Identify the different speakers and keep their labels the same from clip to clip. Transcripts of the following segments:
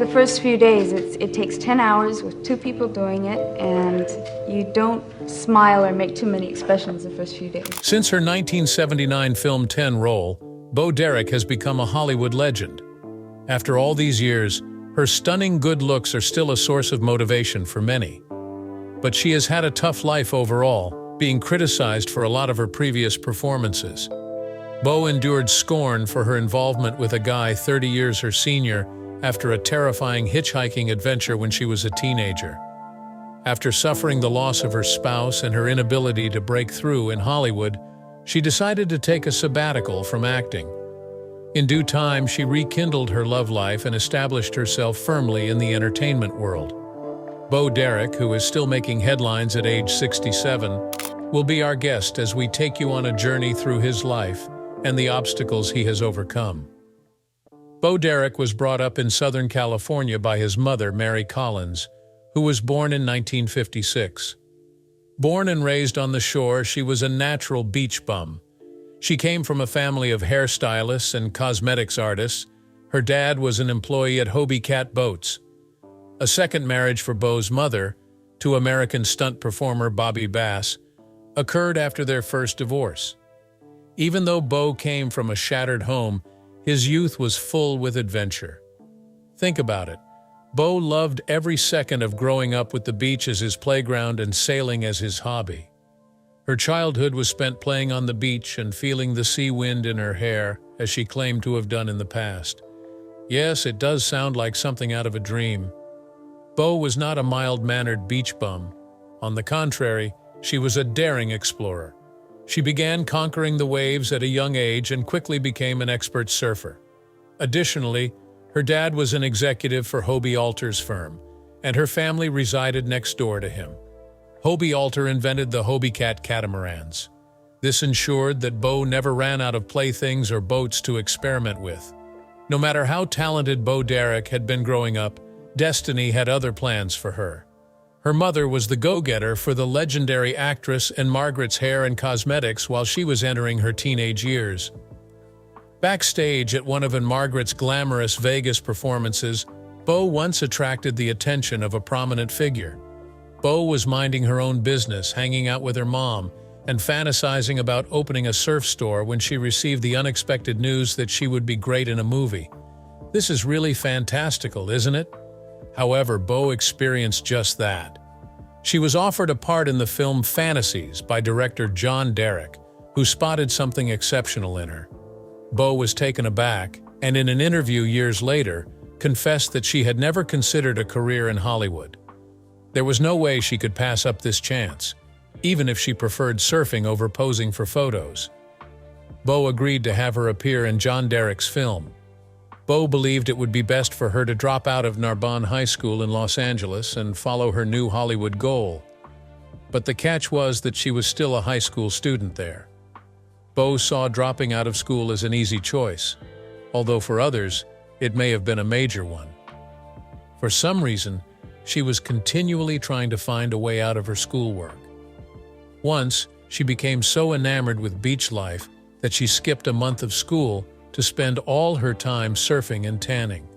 Speaker 1: the first few days, it takes 10 hours with 2 people doing it, and you don't smile or make too many expressions the first few days.
Speaker 2: Since her 1979 film 10 role, Bo Derek has become a Hollywood legend. After all these years, her stunning good looks are still a source of motivation for many. But she has had a tough life overall, being criticized for a lot of her previous performances. Bo endured scorn for her involvement with a guy 30 years her senior after a terrifying hitchhiking adventure when she was a teenager. After suffering the loss of her spouse and her inability to break through in Hollywood, she decided to take a sabbatical from acting. In due time, she rekindled her love life and established herself firmly in the entertainment world. Bo Derek, who is still making headlines at age 67, will be our guest as we take you on a journey through his life and the obstacles he has overcome. Bo Derek was brought up in Southern California by his mother, Mary Collins, who was born in 1956. Born and raised on the shore, she was a natural beach bum. She came from a family of hairstylists and cosmetics artists. Her dad was an employee at Hobie Cat Boats. A second marriage for Bo's mother, to American stunt performer Bobby Bass, occurred after their first divorce. Even though Bo came from a shattered home, his youth was full with adventure. Think about it. Bo loved every second of growing up with the beach as his playground and sailing as his hobby. Her childhood was spent playing on the beach and feeling the sea wind in her hair, as she claimed to have done in the past. Yes, it does sound like something out of a dream. Bo was not a mild-mannered beach bum. On the contrary, she was a daring explorer. She began conquering the waves at a young age and quickly became an expert surfer. Additionally, her dad was an executive for Hobie Alter's firm, and her family resided next door to him. Hobie Alter invented the Hobie Cat catamarans. This ensured that Bo never ran out of playthings or boats to experiment with. No matter how talented Bo Derek had been growing up, destiny had other plans for her. Her mother was the go-getter for the legendary actress and Margaret's hair and cosmetics while she was entering her teenage years. Backstage at one of Margaret's glamorous Vegas performances, Bo once attracted the attention of a prominent figure. Bo was minding her own business, hanging out with her mom, and fantasizing about opening a surf store when she received the unexpected news that she would be great in a movie. This is really fantastical, isn't it? However, Bo experienced just that. She was offered a part in the film Fantasies by director John Derek, who spotted something exceptional in her. Bo was taken aback, and in an interview years later, confessed that she had never considered a career in Hollywood. There was no way she could pass up this chance, even if she preferred surfing over posing for photos. Bo agreed to have her appear in John Derek's film. Bo believed it would be best for her to drop out of Narbonne High School in Los Angeles and follow her new Hollywood goal. But the catch was that she was still a high school student there. Bo saw dropping out of school as an easy choice, although for others, it may have been a major one. For some reason, she was continually trying to find a way out of her schoolwork. Once, she became so enamored with beach life that she skipped a month of school to spend all her time surfing and tanning.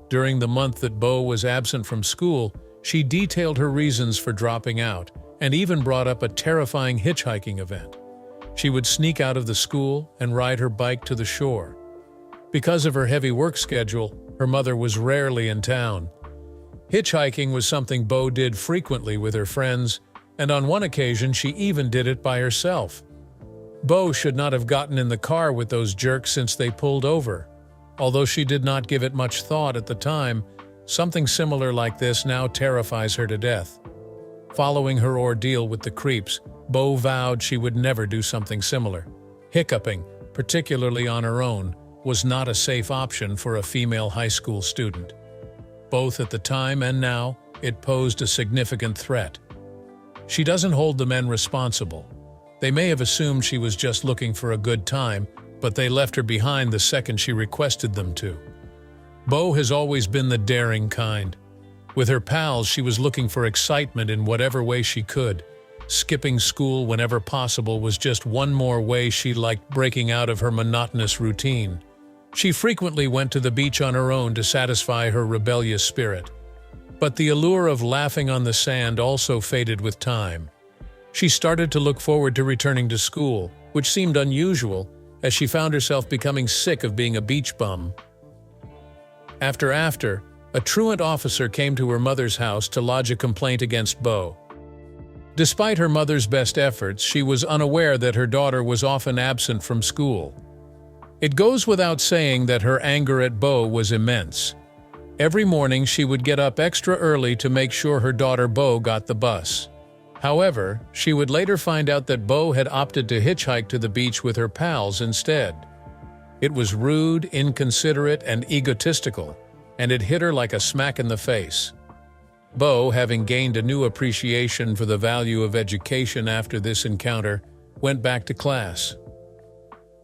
Speaker 2: During the month that Bo was absent from school, she detailed her reasons for dropping out and even brought up a terrifying hitchhiking event. She would sneak out of the school and ride her bike to the shore. Because of her heavy work schedule, her mother was rarely in town. Hitchhiking was something Bo did frequently with her friends, and on one occasion she even did it by herself. Bo should not have gotten in the car with those jerks since they pulled over. Although she did not give it much thought at the time, something similar like this now terrifies her to death. Following her ordeal with the creeps, Bo vowed she would never do something similar. Hiccuping, particularly on her own, was not a safe option for a female high school student. Both at the time and now, it posed a significant threat. She doesn't hold the men responsible. They may have assumed she was just looking for a good time, but they left her behind the second she requested them to. Bo has always been the daring kind. With her pals, she was looking for excitement in whatever way she could. Skipping school whenever possible was just one more way she liked breaking out of her monotonous routine. She frequently went to the beach on her own to satisfy her rebellious spirit. But the allure of laughing on the sand also faded with time. She started to look forward to returning to school, which seemed unusual, as she found herself becoming sick of being a beach bum. After, a truant officer came to her mother's house to lodge a complaint against Bo. Despite her mother's best efforts, she was unaware that her daughter was often absent from school. It goes without saying that her anger at Bo was immense. Every morning she would get up extra early to make sure her daughter Bo got the bus. However, she would later find out that Bo had opted to hitchhike to the beach with her pals instead. It was rude, inconsiderate, and egotistical, and it hit her like a smack in the face. Bo, having gained a new appreciation for the value of education after this encounter, went back to class.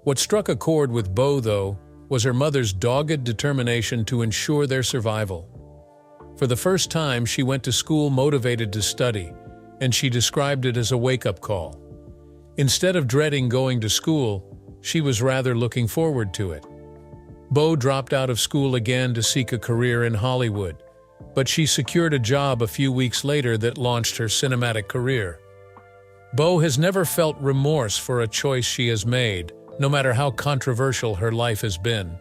Speaker 2: What struck a chord with Bo, though, was her mother's dogged determination to ensure their survival. For the first time, she went to school motivated to study, and she described it as a wake-up call. Instead of dreading going to school, she was rather looking forward to it. Bo dropped out of school again to seek a career in Hollywood, but she secured a job a few weeks later that launched her cinematic career. Bo has never felt remorse for a choice she has made, no matter how controversial her life has been.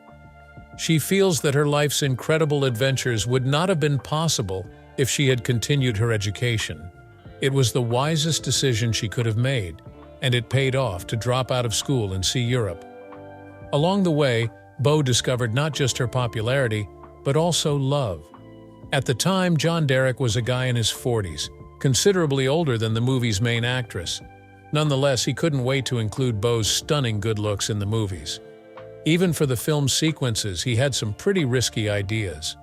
Speaker 2: She feels that her life's incredible adventures would not have been possible if she had continued her education. It was the wisest decision she could have made, and it paid off to drop out of school and see Europe. Along the way, Bo discovered not just her popularity, but also love. At the time, John Derek was a guy in his 40s, considerably older than the movie's main actress. Nonetheless, he couldn't wait to include Bo's stunning good looks in the movies. Even for the film sequences, he had some pretty risky ideas.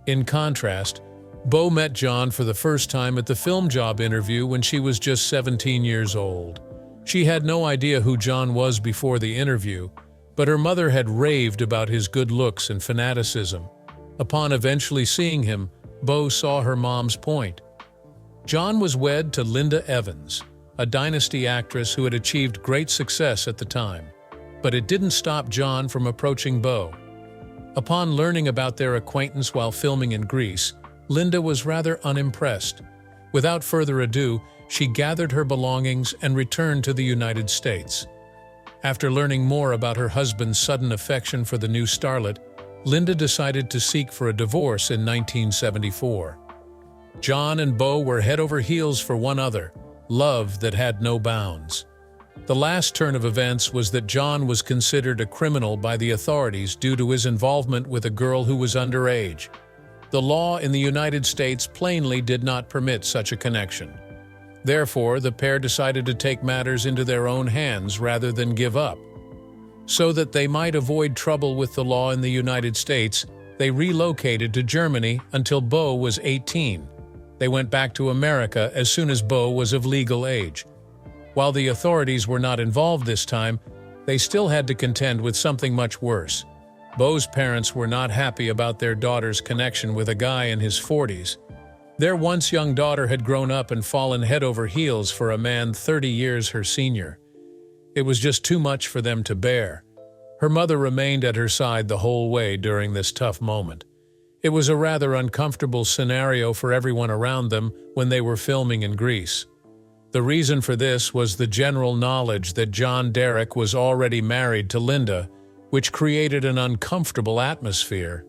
Speaker 2: In contrast, Bo met John for the first time at the film job interview when she was just 17 years old. She had no idea who John was before the interview, but her mother had raved about his good looks and fanaticism. Upon eventually seeing him, Bo saw her mom's point. John was wed to Linda Evans, a Dynasty actress who had achieved great success at the time. But it didn't stop John from approaching Bo. Upon learning about their acquaintance while filming in Greece, Linda was rather unimpressed. Without further ado, she gathered her belongings and returned to the United States. After learning more about her husband's sudden affection for the new starlet, Linda decided to seek for a divorce in 1974. John and Bo were head over heels for one another, love that had no bounds. The last turn of events was that John was considered a criminal by the authorities due to his involvement with a girl who was underage. The law in the United States plainly did not permit such a connection. Therefore, the pair decided to take matters into their own hands rather than give up. So that they might avoid trouble with the law in the United States, they relocated to Germany until Bo was 18. They went back to America as soon as Bo was of legal age. While the authorities were not involved this time, they still had to contend with something much worse. Bo's parents were not happy about their daughter's connection with a guy in his 40s. Their once young daughter had grown up and fallen head over heels for a man 30 years her senior. It was just too much for them to bear. Her mother remained at her side the whole way during this tough moment. It was a rather uncomfortable scenario for everyone around them when they were filming in Greece. The reason for this was the general knowledge that John Derek was already married to Linda, which created an uncomfortable atmosphere.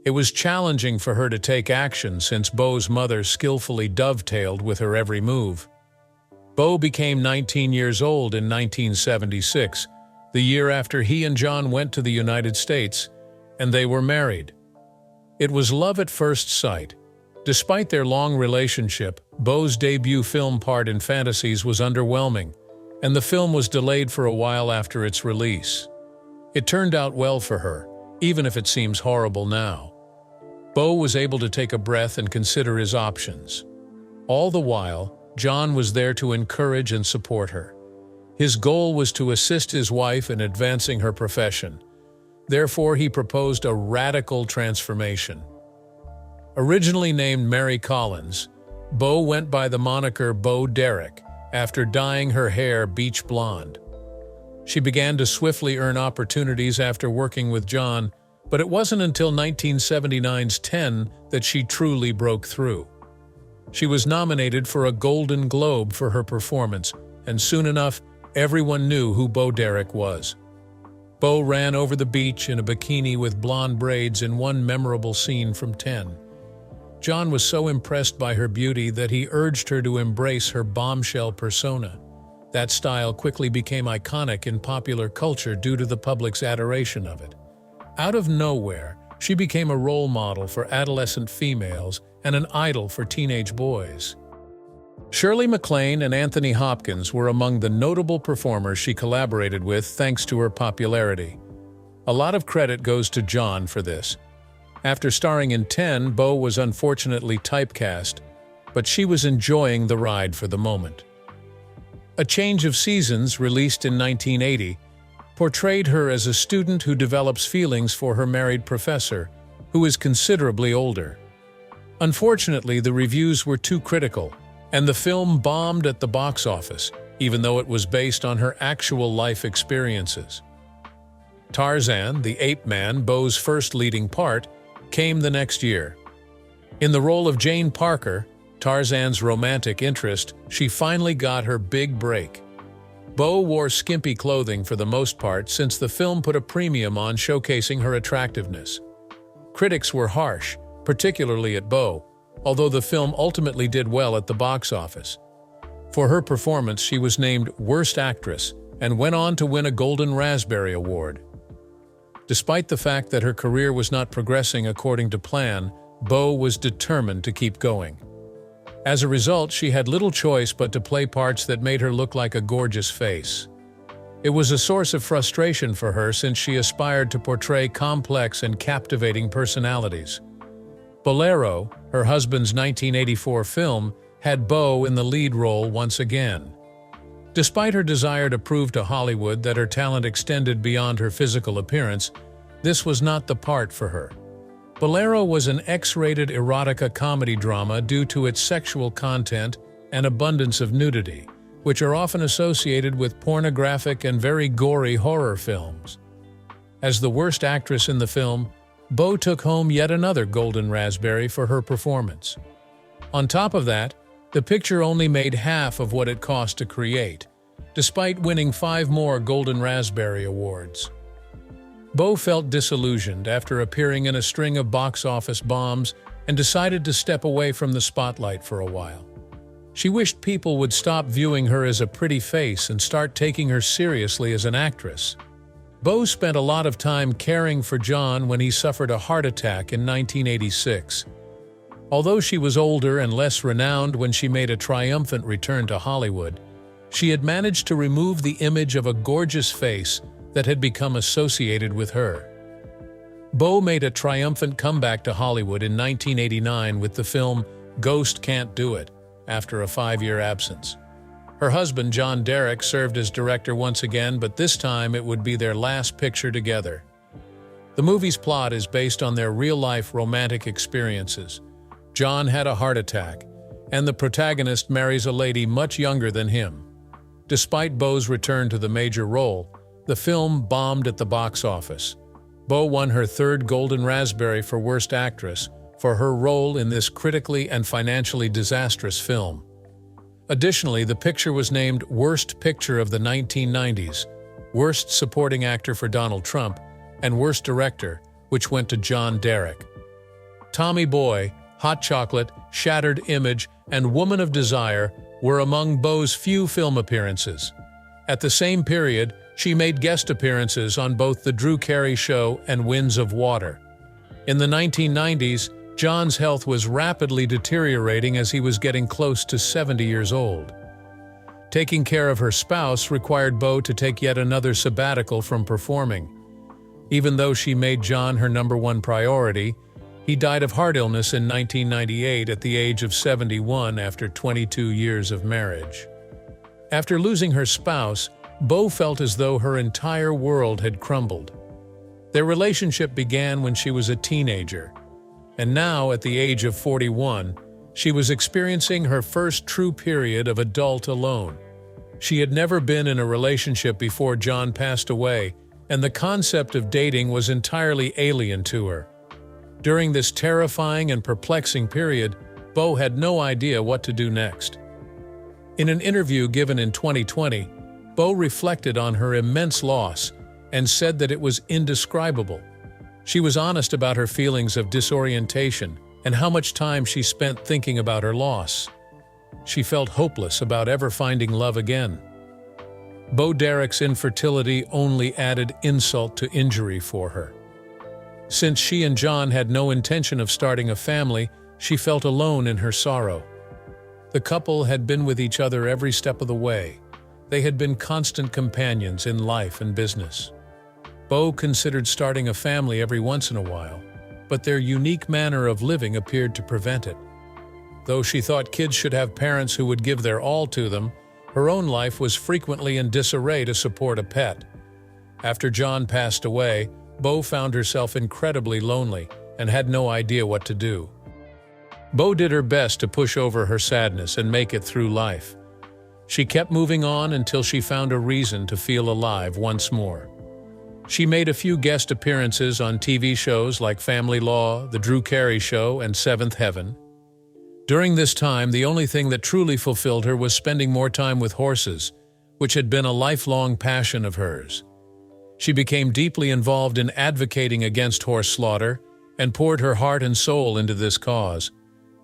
Speaker 2: It was challenging for her to take action since Bo's mother skillfully dovetailed with her every move. Bo became 19 years old in 1976, the year after he and John went to the United States, and they were married. It was love at first sight. Despite their long relationship, Bo's debut film part in Fantasies was underwhelming, and the film was delayed for a while after its release. It turned out well for her, even if it seems horrible now. Bo was able to take a breath and consider his options. All the while, John was there to encourage and support her. His goal was to assist his wife in advancing her profession. Therefore, he proposed a radical transformation. Originally named Mary Collins, Bo went by the moniker Bo Derek after dyeing her hair beach blonde. She began to swiftly earn opportunities after working with John, but it wasn't until 1979's 10 that she truly broke through. She was nominated for a Golden Globe for her performance, and soon enough, everyone knew who Bo Derek was. Bo ran over the beach in a bikini with blonde braids in one memorable scene from 10. John was so impressed by her beauty that he urged her to embrace her bombshell persona. That style quickly became iconic in popular culture due to the public's adoration of it. Out of nowhere, she became a role model for adolescent females and an idol for teenage boys. Shirley MacLaine and Anthony Hopkins were among the notable performers she collaborated with thanks to her popularity. A lot of credit goes to John for this. After starring in 10, Bo was unfortunately typecast, but she was enjoying the ride for the moment. A Change of Seasons, released in 1980, portrayed her as a student who develops feelings for her married professor, who is considerably older. Unfortunately, the reviews were too critical, and the film bombed at the box office, even though it was based on her actual life experiences. Tarzan, the Ape Man, Bo's first leading part, came the next year. In the role of Jane Parker, Tarzan's romantic interest, she finally got her big break. Bo wore skimpy clothing for the most part since the film put a premium on showcasing her attractiveness. Critics were harsh, particularly at Bo, although the film ultimately did well at the box office. For her performance, she was named Worst Actress and went on to win a Golden Raspberry Award. Despite the fact that her career was not progressing according to plan, Bo was determined to keep going. As a result, she had little choice but to play parts that made her look like a gorgeous face. It was a source of frustration for her since she aspired to portray complex and captivating personalities. Bolero, her husband's 1984 film, had Bo in the lead role once again. Despite her desire to prove to Hollywood that her talent extended beyond her physical appearance, this was not the part for her. Bolero was an X-rated erotica comedy drama due to its sexual content and abundance of nudity, which are often associated with pornographic and very gory horror films. As the worst actress in the film, Bo took home yet another Golden Raspberry for her performance. On top of that, the picture only made half of what it cost to create, despite winning 5 more Golden Raspberry Awards. Bo felt disillusioned after appearing in a string of box office bombs and decided to step away from the spotlight for a while. She wished people would stop viewing her as a pretty face and start taking her seriously as an actress. Bo spent a lot of time caring for John when he suffered a heart attack in 1986. Although she was older and less renowned when she made a triumphant return to Hollywood, she had managed to remove the image of a gorgeous face that had become associated with her. Bo made a triumphant comeback to Hollywood in 1989 with the film Ghost Can't Do It, after a 5-year absence. Her husband, John Derek, served as director once again, but this time it would be their last picture together. The movie's plot is based on their real-life romantic experiences. John had a heart attack, and the protagonist marries a lady much younger than him. Despite Bo's return to the major role, the film bombed at the box office. Bo won her 3rd Golden Raspberry for Worst Actress for her role in this critically and financially disastrous film. Additionally, the picture was named Worst Picture of the 1990s, Worst Supporting Actor for Donald Trump, and Worst Director, which went to John Derek. Tommy Boy, Hot Chocolate, Shattered Image, and Woman of Desire were among Bo's few film appearances. At the same period, she made guest appearances on both The Drew Carey Show and Winds of Water. In the 1990s, John's health was rapidly deteriorating as he was getting close to 70 years old. Taking care of her spouse required Bo to take yet another sabbatical from performing. Even though she made John her #1 priority, he died of heart illness in 1998 at the age of 71 after 22 years of marriage. After losing her spouse, Bo felt as though her entire world had crumbled. Their relationship began when she was a teenager, and now, at the age of 41, she was experiencing her first true period of adult alone. She had never been in a relationship before John passed away, and the concept of dating was entirely alien to her. During this terrifying and perplexing period, Bo had no idea what to do next. In an interview given in 2020, Bo reflected on her immense loss and said that it was indescribable. She was honest about her feelings of disorientation and how much time she spent thinking about her loss. She felt hopeless about ever finding love again. Bo Derek's infertility only added insult to injury for her. Since she and John had no intention of starting a family, she felt alone in her sorrow. The couple had been with each other every step of the way. They had been constant companions in life and business. Bo considered starting a family every once in a while, but their unique manner of living appeared to prevent it. Though she thought kids should have parents who would give their all to them, her own life was frequently in disarray to support a pet. After John passed away, Bo found herself incredibly lonely and had no idea what to do. Bo did her best to push over her sadness and make it through life. She kept moving on until she found a reason to feel alive once more. She made a few guest appearances on TV shows like Family Law, The Drew Carey Show, and Seventh Heaven. During this time, the only thing that truly fulfilled her was spending more time with horses, which had been a lifelong passion of hers. She became deeply involved in advocating against horse slaughter and poured her heart and soul into this cause.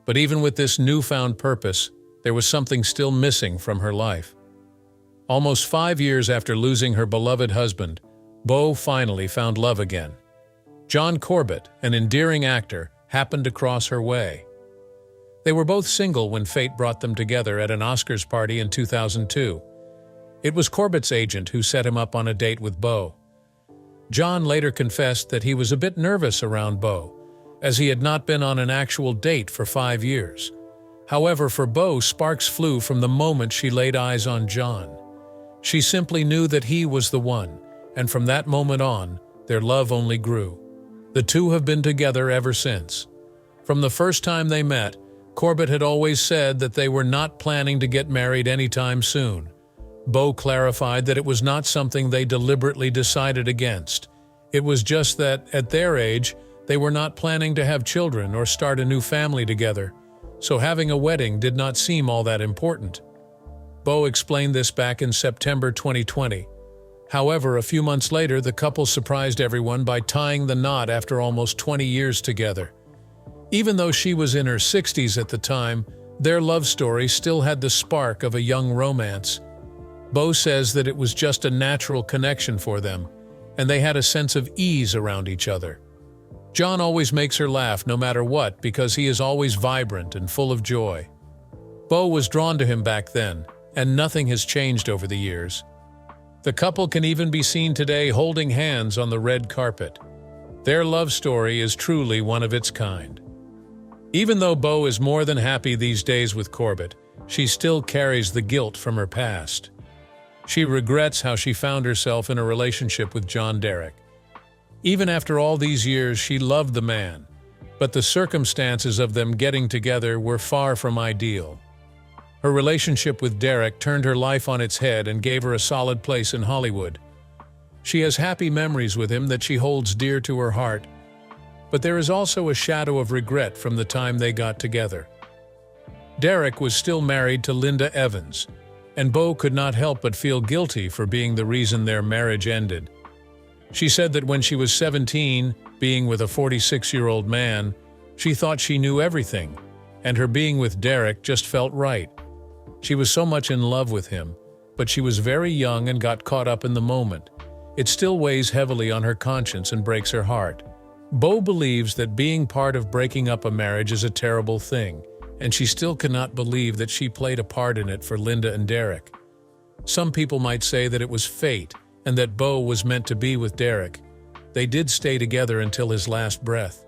Speaker 2: But even with this newfound purpose, there was something still missing from her life. Almost 5 years after losing her beloved husband, Bo finally found love again. John Corbett, an endearing actor, happened to cross her way. They were both single when fate brought them together at an Oscars party in 2002. It was Corbett's agent who set him up on a date with Bo. John later confessed that he was a bit nervous around Bo, as he had not been on an actual date for 5 years. However, for Bo, sparks flew from the moment she laid eyes on John. She simply knew that he was the one, and from that moment on, their love only grew. The two have been together ever since. From the first time they met, Corbett had always said that they were not planning to get married anytime soon. Bo clarified that it was not something they deliberately decided against. It was just that, at their age, they were not planning to have children or start a new family together, so having a wedding did not seem all that important. Bo explained this back in September 2020. However, a few months later, the couple surprised everyone by tying the knot after almost 20 years together. Even though she was in her 60s at the time, their love story still had the spark of a young romance. Bo says that it was just a natural connection for them, and they had a sense of ease around each other. John always makes her laugh no matter what because he is always vibrant and full of joy. Bo was drawn to him back then, and nothing has changed over the years. The couple can even be seen today holding hands on the red carpet. Their love story is truly one of its kind. Even though Bo is more than happy these days with Corbett, she still carries the guilt from her past. She regrets how she found herself in a relationship with John Derek. Even after all these years, she loved the man, but the circumstances of them getting together were far from ideal. Her relationship with Derek turned her life on its head and gave her a solid place in Hollywood. She has happy memories with him that she holds dear to her heart, but there is also a shadow of regret from the time they got together. Derek was still married to Linda Evans, and Bo could not help but feel guilty for being the reason their marriage ended. She said that when she was 17, being with a 46-year-old man, she thought she knew everything, and her being with Derek just felt right. She was so much in love with him, but she was very young and got caught up in the moment. It still weighs heavily on her conscience and breaks her heart. Bo believes that being part of breaking up a marriage is a terrible thing, and she still cannot believe that she played a part in it for Linda and Derek. Some people might say that it was fate, and that Bo was meant to be with Derek. They did stay together until his last breath.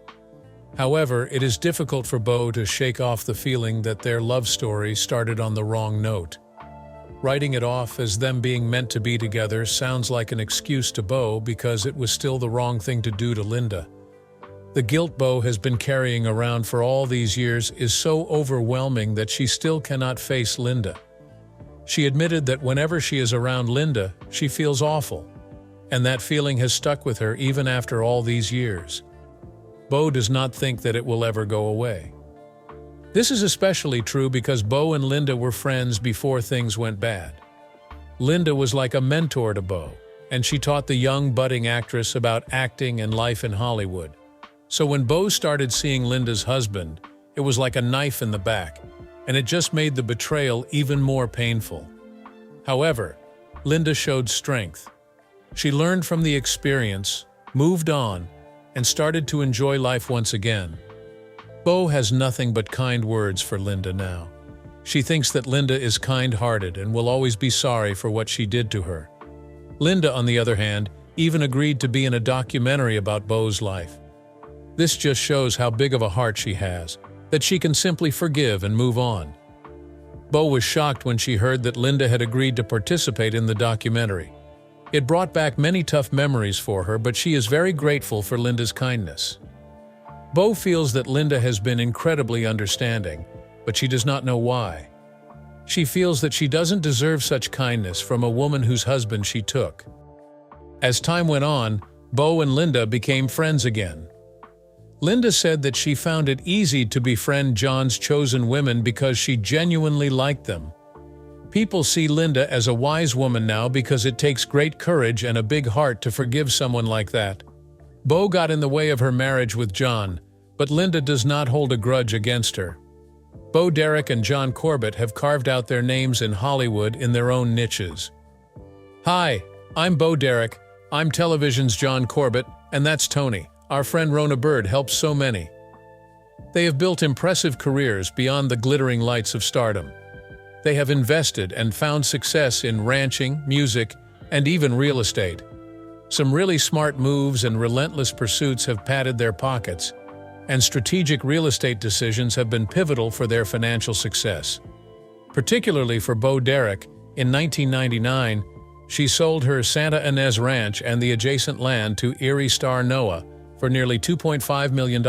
Speaker 2: However, it is difficult for Bo to shake off the feeling that their love story started on the wrong note. Writing it off as them being meant to be together sounds like an excuse to Bo because it was still the wrong thing to do to Linda. The guilt Bo has been carrying around for all these years is so overwhelming that she still cannot face Linda. She admitted that whenever she is around Linda, she feels awful, and that feeling has stuck with her even after all these years. Bo does not think that it will ever go away. This is especially true because Bo and Linda were friends before things went bad. Linda was like a mentor to Bo, and she taught the young budding actress about acting and life in Hollywood. So when Bo started seeing Linda's husband, it was like a knife in the back, and it just made the betrayal even more painful. However, Linda showed strength. She learned from the experience, moved on, and started to enjoy life once again. Bo has nothing but kind words for Linda now. She thinks that Linda is kind-hearted and will always be sorry for what she did to her. Linda, on the other hand, even agreed to be in a documentary about Bo's life. This just shows how big of a heart she has, that she can simply forgive and move on. Bo was shocked when she heard that Linda had agreed to participate in the documentary. It brought back many tough memories for her, but she is very grateful for Linda's kindness. Bo feels that Linda has been incredibly understanding, but she does not know why. She feels that she doesn't deserve such kindness from a woman whose husband she took. As time went on, Bo and Linda became friends again. Linda said that she found it easy to befriend John's chosen women because she genuinely liked them. People see Linda as a wise woman now because it takes great courage and a big heart to forgive someone like that. Bo got in the way of her marriage with John, but Linda does not hold a grudge against her. Bo Derek and John Corbett have carved out their names in Hollywood in their own niches. Hi, I'm Bo Derek, I'm television's John Corbett, and that's Tony. Our friend Rona Bird helps so many. They have built impressive careers beyond the glittering lights of stardom. They have invested and found success in ranching, music, and even real estate. Some really smart moves and relentless pursuits have padded their pockets, and strategic real estate decisions have been pivotal for their financial success. Particularly for Bo Derek, in 1999, she sold her Santa Ynez Ranch and the adjacent land to Erie star Noah for nearly $2.5 million.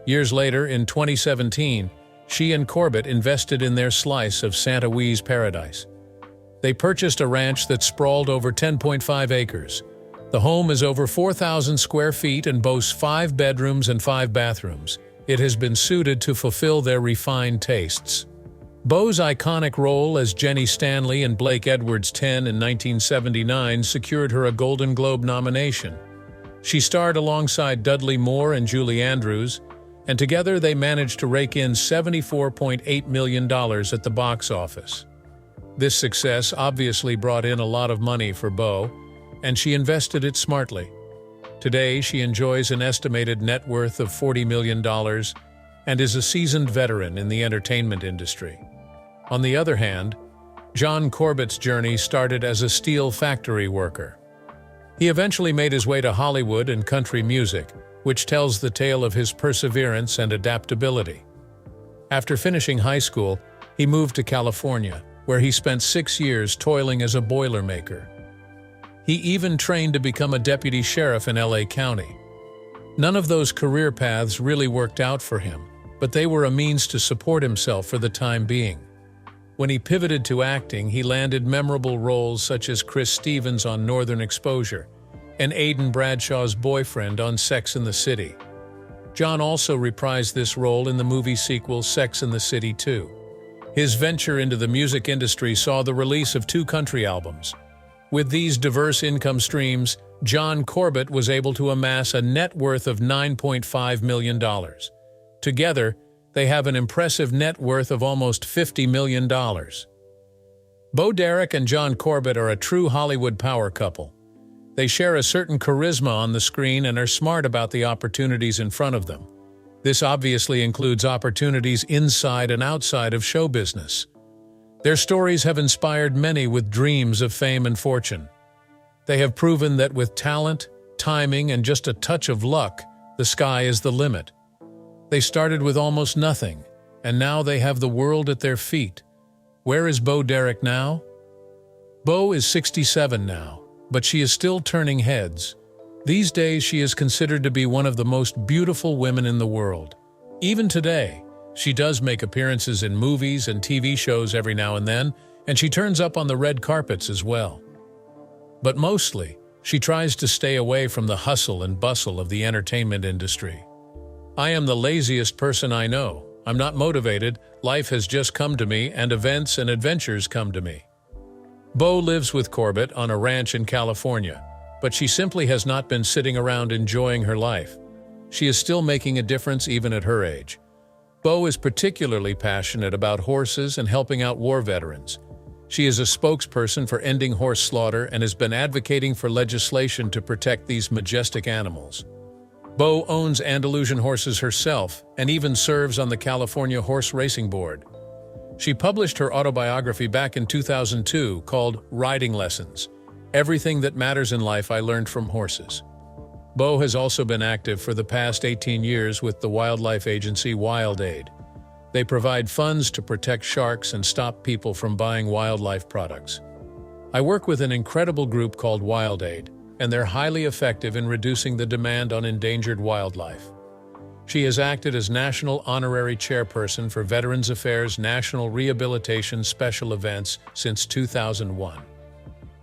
Speaker 2: Years later, in 2017, she and Corbett invested in their slice of Santa Ynez Paradise. They purchased a ranch that sprawled over 10.5 acres. The home is over 4,000 square feet and boasts 5 bedrooms and 5 bathrooms. It has been suited to fulfill their refined tastes. Bo's iconic role as Jenny Stanley in Blake Edwards' 10 in 1979 secured her a Golden Globe nomination. She starred alongside Dudley Moore and Julie Andrews, and together they managed to rake in $74.8 million at the box office. This success obviously brought in a lot of money for Bo, and she invested it smartly. Today, she enjoys an estimated net worth of $40 million and is a seasoned veteran in the entertainment industry. On the other hand, John Corbett's journey started as a steel factory worker. He eventually made his way to Hollywood and country music, which tells the tale of his perseverance and adaptability. After finishing high school, he moved to California, where he spent 6 years toiling as a boilermaker. He even trained to become a deputy sheriff in LA County. None of those career paths really worked out for him, but they were a means to support himself for the time being. When he pivoted to acting, he landed memorable roles such as Chris Stevens on Northern Exposure and Aidan Bradshaw's boyfriend on Sex and the City. John also reprised this role in the movie sequel Sex and the City 2. His venture into the music industry saw the release of 2 country albums. With these diverse income streams, John Corbett was able to amass a net worth of $9.5 million. Together, they have an impressive net worth of almost $50 million. Bo Derek and John Corbett are a true Hollywood power couple. They share a certain charisma on the screen and are smart about the opportunities in front of them. This obviously includes opportunities inside and outside of show business. Their stories have inspired many with dreams of fame and fortune. They have proven that with talent, timing, and just a touch of luck, the sky is the limit. They started with almost nothing, and now they have the world at their feet. Where is Bo Derek now? Bo is 67 now, but she is still turning heads. These days, she is considered to be one of the most beautiful women in the world. Even today, she does make appearances in movies and TV shows every now and then, And she turns up on the red carpets as well. But mostly, she tries to stay away from the hustle and bustle of the entertainment industry. I am the laziest person I know. I'm not motivated, life has just come to me, and events and adventures come to me. Bo lives with Corbett on a ranch in California, but she simply has not been sitting around enjoying her life. She is still making a difference even at her age. Bo is particularly passionate about horses and helping out war veterans. She is a spokesperson for ending horse slaughter and has been advocating for legislation to protect these majestic animals. Bo owns Andalusian horses herself and even serves on the California Horse Racing Board. She published her autobiography back in 2002 called Riding Lessons: Everything That Matters in Life I Learned from Horses. Bo has also been active for the past 18 years with the wildlife agency Wild Aid. They provide funds to protect sharks and stop people from buying wildlife products. I work with an incredible group called Wild Aid, and they're highly effective in reducing the demand on endangered wildlife. She has acted as National Honorary Chairperson for Veterans Affairs National Rehabilitation Special Events since 2001.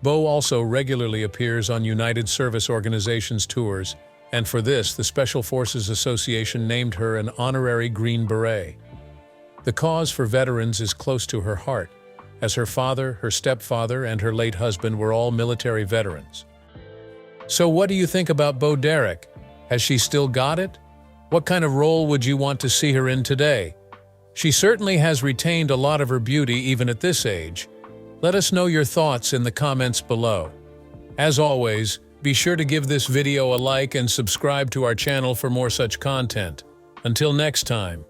Speaker 2: Bo also regularly appears on United Service Organizations tours, and for this, the Special Forces Association named her an Honorary Green Beret. The cause for veterans is close to her heart, as her father, her stepfather, and her late husband were all military veterans. So what do you think about Bo Derek? Has she still got it? What kind of role would you want to see her in today? She certainly has retained a lot of her beauty even at this age. Let us know your thoughts in the comments below. As always, be sure to give this video a like and subscribe to our channel for more such content. Until next time.